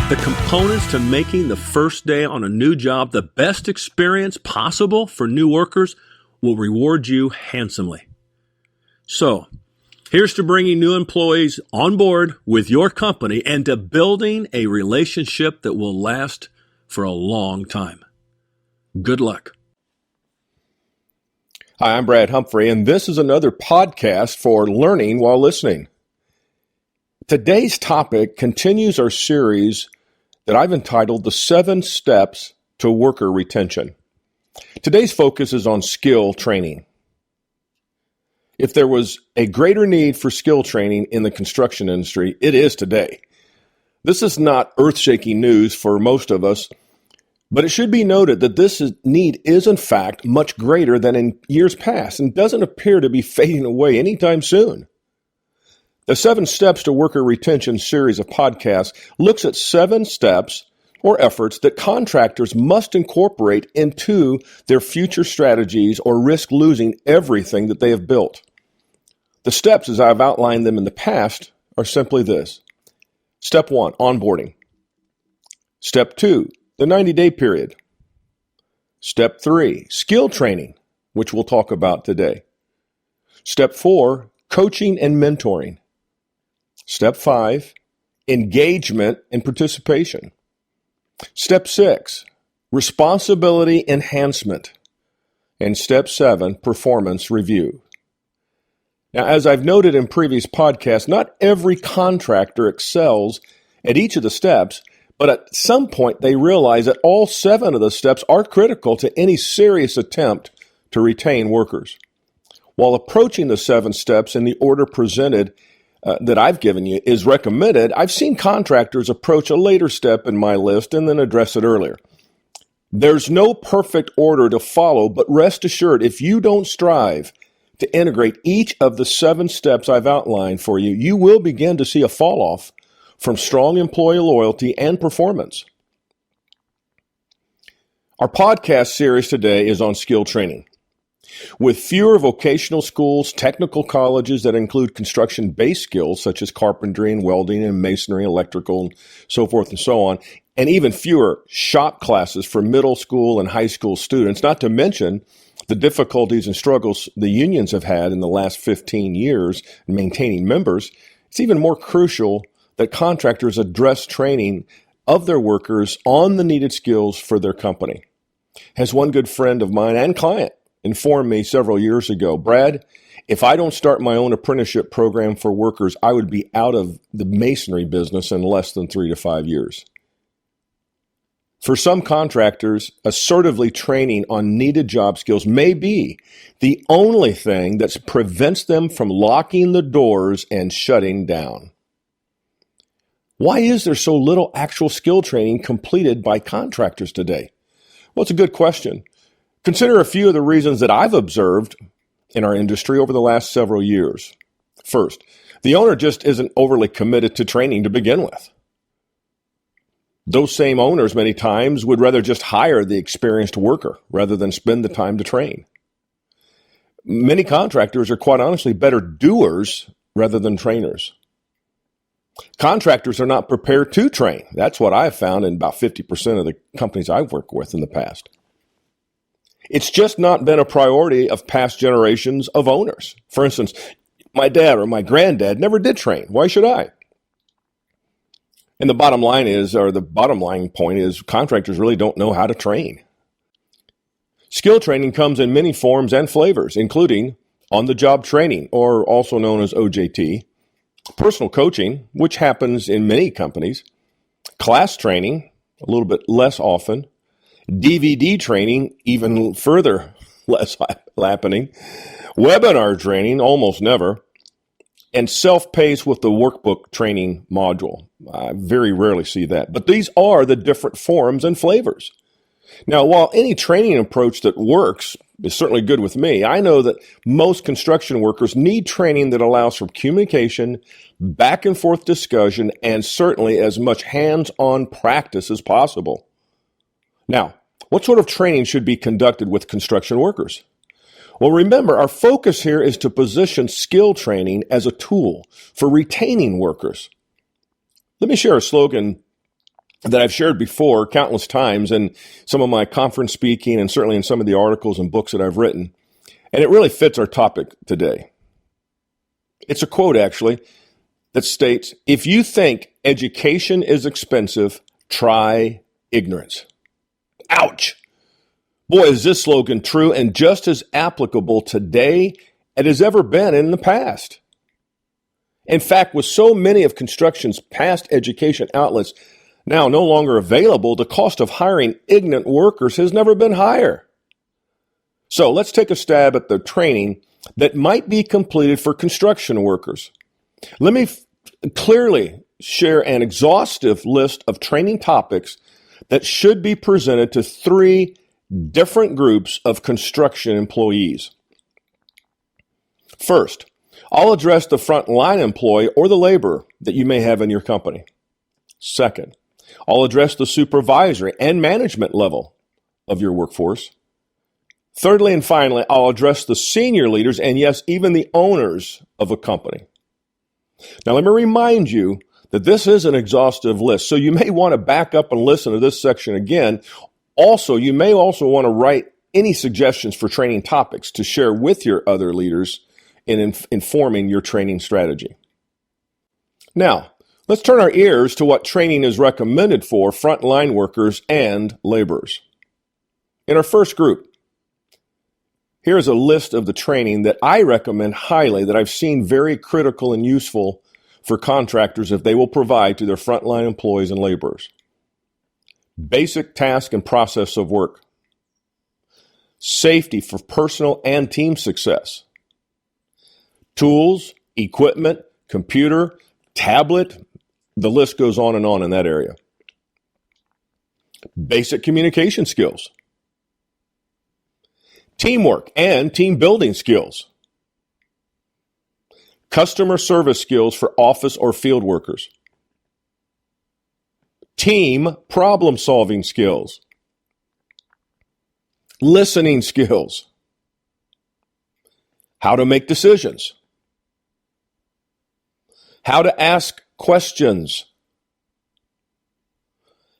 The components to making the first day on a new job the best experience possible for new workers will reward you handsomely. So, here's to bringing new employees on board with your company and to building a relationship that will last for a long time. Good luck. Hi, I'm Brad Humphrey, and this is another podcast for learning while listening. Today's topic continues our series that I've entitled The 7 Steps to Worker Retention. Today's focus is on skill training. If there was a greater need for skill training in the construction industry, it is today. This is not earth-shaking news for most of us, but it should be noted that this need is in fact much greater than in years past and doesn't appear to be fading away anytime soon. The 7 Steps to Worker Retention series of podcasts looks at 7 steps or efforts that contractors must incorporate into their future strategies or risk losing everything that they have built. The steps, as I've outlined them in the past, are simply this. Step 1, onboarding. Step 2, the 90-day period. Step 3, skill training, which we'll talk about today. Step 4, coaching and mentoring. Step 5, engagement and participation. Step 6, responsibility enhancement. And Step 7, performance review. Now, as I've noted in previous podcasts, not every contractor excels at each of the steps, but at some point they realize that all 7 of the steps are critical to any serious attempt to retain workers. While approaching the 7 steps in the order presented that I've given you is recommended, I've seen contractors approach a later step in my list and then address it earlier. There's no perfect order to follow, but rest assured, if you don't strive to integrate each of the 7 steps I've outlined for you, you will begin to see a fall off from strong employee loyalty and performance. Our podcast series today is on skill training. With fewer vocational schools, technical colleges that include construction-based skills such as carpentry and welding and masonry, electrical, and so forth and so on, and even fewer shop classes for middle school and high school students, not to mention the difficulties and struggles the unions have had in the last 15 years in maintaining members, it's even more crucial that contractors address training of their workers on the needed skills for their company. As one good friend of mine and client informed me several years ago, Brad, if I don't start my own apprenticeship program for workers, I would be out of the masonry business in less than 3 to 5 years. For some contractors, assertively training on needed job skills may be the only thing that prevents them from locking the doors and shutting down. Why is there so little actual skill training completed by contractors today? Well, it's a good question. Consider a few of the reasons that I've observed in our industry over the last several years. First, the owner just isn't overly committed to training to begin with. Those same owners many times would rather just hire the experienced worker rather than spend the time to train. Many contractors are quite honestly better doers rather than trainers. Contractors are not prepared to train. That's what I've found in about 50% of the companies I've worked with in the past. It's just not been a priority of past generations of owners. For instance, my dad or my granddad never did train. Why should I? And the bottom line point is contractors really don't know how to train. Skill training comes in many forms and flavors, including on-the-job training, or also known as OJT, personal coaching, which happens in many companies, class training, a little bit less often, DVD training, even further less happening, webinar training, almost never, and self-paced with the workbook training module. I very rarely see that. But these are the different forms and flavors. Now, while any training approach that works is certainly good with me, I know that most construction workers need training that allows for communication, back and forth discussion, and certainly as much hands-on practice as possible. Now, what sort of training should be conducted with construction workers? Well, remember, our focus here is to position skill training as a tool for retaining workers. Let me share a slogan that I've shared before countless times in some of my conference speaking and certainly in some of the articles and books that I've written. And it really fits our topic today. It's a quote, actually, that states, "If you think education is expensive, try ignorance." Ouch! Boy, is this slogan true and just as applicable today as it has ever been in the past. In fact, with so many of construction's past education outlets now no longer available, the cost of hiring ignorant workers has never been higher. So let's take a stab at the training that might be completed for construction workers. Let me clearly share an exhaustive list of training topics that should be presented to 3 different groups of construction employees. First, I'll address the frontline employee or the laborer that you may have in your company. Second, I'll address the supervisory and management level of your workforce. Thirdly and finally, I'll address the senior leaders and, yes, even the owners of a company. Now, let me remind you that this is an exhaustive list, so you may want to back up and listen to this section again. Also, you may also want to write any suggestions for training topics to share with your other leaders in informing your training strategy. Now, let's turn our ears to what training is recommended for frontline workers and laborers. In our first group, here's a list of the training that I recommend highly, that I've seen very critical and useful for contractors if they will provide to their frontline employees and laborers. Basic task and process of work. Safety for personal and team success. Tools, equipment, computer, tablet, the list goes on in that area. Basic communication skills. Teamwork and team building skills. Customer service skills for office or field workers. Team problem-solving skills. Listening skills. How to make decisions. How to ask questions.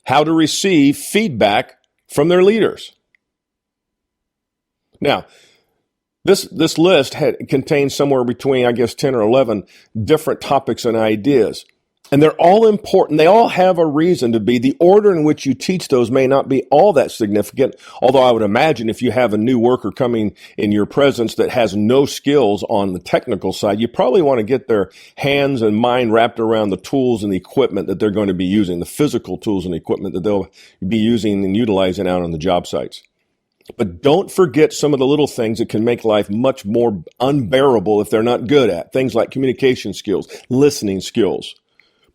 How to receive feedback from their leaders. Now, this list contains somewhere between, 10 or 11 different topics and ideas. And they're all important. They all have a reason to be. The order in which you teach those may not be all that significant, although I would imagine if you have a new worker coming in your presence that has no skills on the technical side, you probably want to get their hands and mind wrapped around the tools and the equipment that they're going to be using, the physical tools and equipment that they'll be using and utilizing out on the job sites. But don't forget some of the little things that can make life much more unbearable if they're not good at. Things like communication skills, listening skills.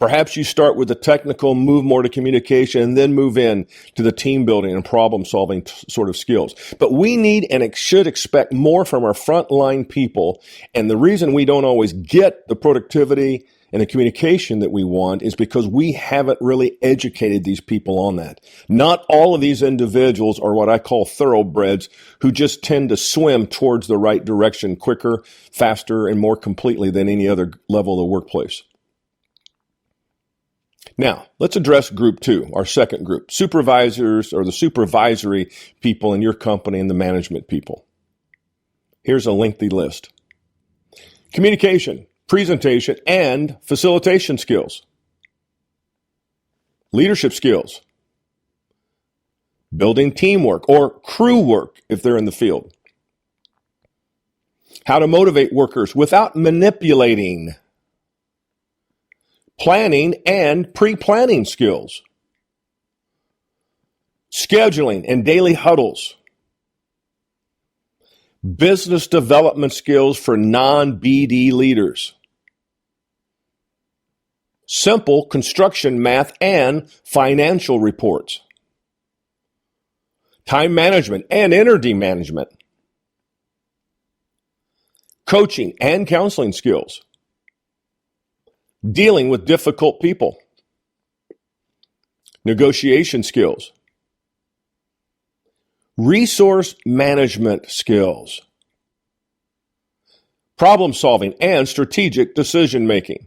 Perhaps you start with the technical, move more to communication, and then move in to the team building and problem solving sort of skills. But we need and should expect more from our frontline people. And the reason we don't always get the productivity and the communication that we want is because we haven't really educated these people on that. Not all of these individuals are what I call thoroughbreds who just tend to swim towards the right direction quicker, faster, and more completely than any other level of the workplace. Now, let's address group 2, our second group, supervisors or the supervisory people in your company and the management people. Here's a lengthy list. Communication, presentation, and facilitation skills. Leadership skills. Building teamwork or crew work if they're in the field. How to motivate workers without manipulating. Planning and pre-planning skills. Scheduling and daily huddles. Business development skills for non-BD leaders. Simple construction math and financial reports. Time management and energy management. Coaching and counseling skills. Dealing with difficult people. Negotiation skills. Resource management skills. Problem solving and strategic decision making.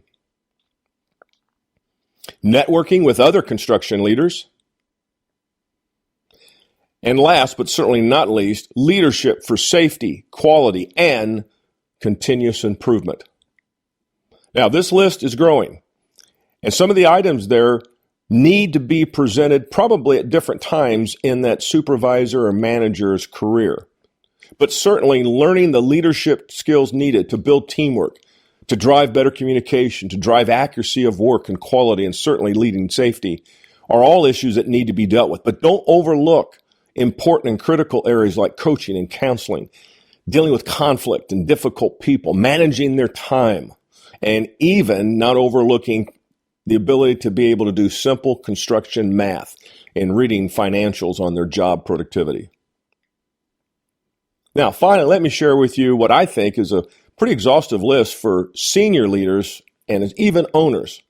networking with other construction leaders, and last but certainly not least, leadership for safety, quality, and continuous improvement. Now, this list is growing, and some of the items there need to be presented probably at different times in that supervisor or manager's career. But certainly learning the leadership skills needed to build teamwork, to drive better communication, to drive accuracy of work and quality, and certainly leading safety are all issues that need to be dealt with. But don't overlook important and critical areas like coaching and counseling, dealing with conflict and difficult people, managing their time, and even not overlooking the ability to be able to do simple construction math and reading financials on their job productivity. Now, finally, let me share with you what I think is a pretty exhaustive list for senior leaders and even owners.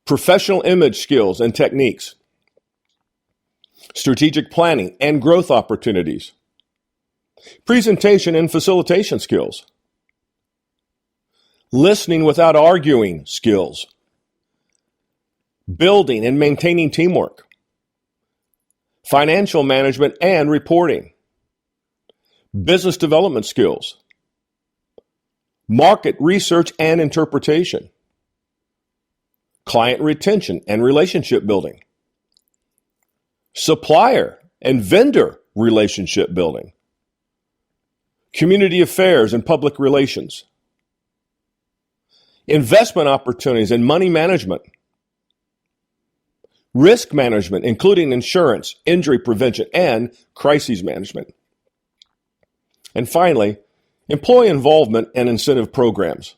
Professional image skills and techniques, strategic planning and growth opportunities, presentation and facilitation skills, listening without arguing skills, building and maintaining teamwork, financial management and reporting, business development skills, market research and interpretation, client retention and relationship building, supplier and vendor relationship building, community affairs and public relations, investment opportunities and money management, risk management, including insurance, injury prevention, and crises management. And finally, employee involvement and incentive programs.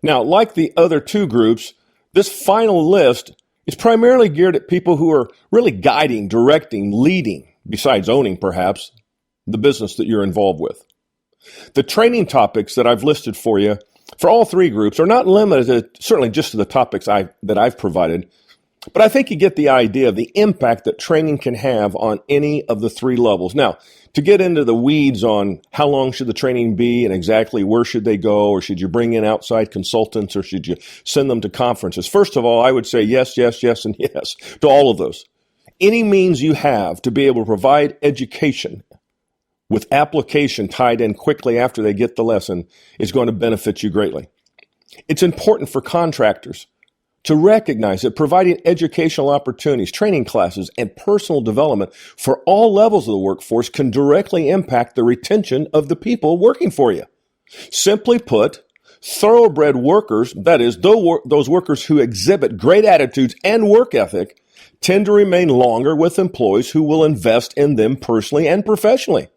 Now, like the other two groups, this final list is primarily geared at people who are really guiding, directing, leading, besides owning perhaps, the business that you're involved with. The training topics that I've listed for you for all three groups are not limited certainly just to the topics that I've provided, but I think you get the idea of the impact that training can have on any of the three levels. Now, to get into the weeds on how long should the training be and exactly where should they go, or should you bring in outside consultants, or should you send them to conferences? First of all, I would say yes, yes, yes, and yes to all of those. Any means you have to be able to provide education with application tied in quickly after they get the lesson is going to benefit you greatly. It's important for contractors to recognize that providing educational opportunities, training classes, and personal development for all levels of the workforce can directly impact the retention of the people working for you. Simply put, thoroughbred workers, that is, those workers who exhibit great attitudes and work ethic, tend to remain longer with employees who will invest in them personally and professionally.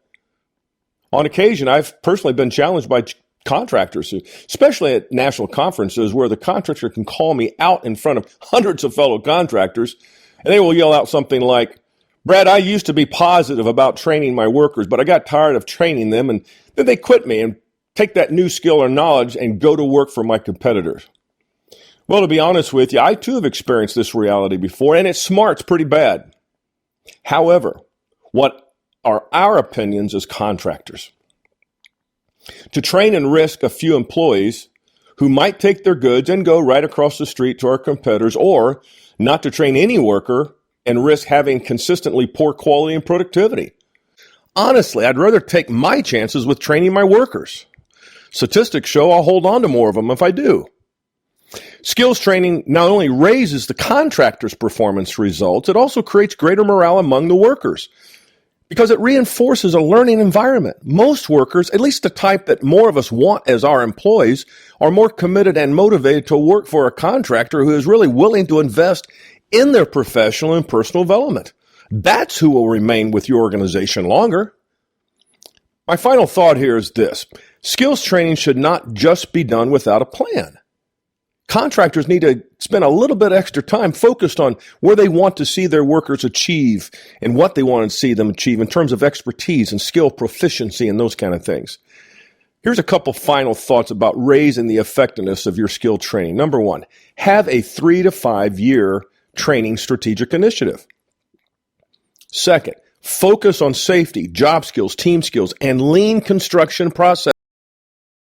On occasion, I've personally been challenged by contractors, especially at national conferences where the contractor can call me out in front of hundreds of fellow contractors, and they will yell out something like, "Brad, I used to be positive about training my workers, but I got tired of training them, and then they quit me and take that new skill or knowledge and go to work for my competitors." Well, to be honest with you, I too have experienced this reality before, and it smarts pretty bad. However, what are our opinions as contractors? To train and risk a few employees who might take their goods and go right across the street to our competitors, or not to train any worker and risk having consistently poor quality and productivity. Honestly, I'd rather take my chances with training my workers. Statistics show I'll hold on to more of them if I do. Skills training not only raises the contractor's performance results, it also creates greater morale among the workers, because it reinforces a learning environment. Most workers, at least the type that more of us want as our employees, are more committed and motivated to work for a contractor who is really willing to invest in their professional and personal development. That's who will remain with your organization longer. My final thought here is this: skills training should not just be done without a plan. Contractors need to spend a little bit extra time focused on where they want to see their workers achieve and what they want to see them achieve in terms of expertise and skill proficiency and those kind of things. Here's a couple final thoughts about raising the effectiveness of your skill training. Number one, have a 3 to 5 year training strategic initiative. Second, focus on safety, job skills, team skills, and lean construction process.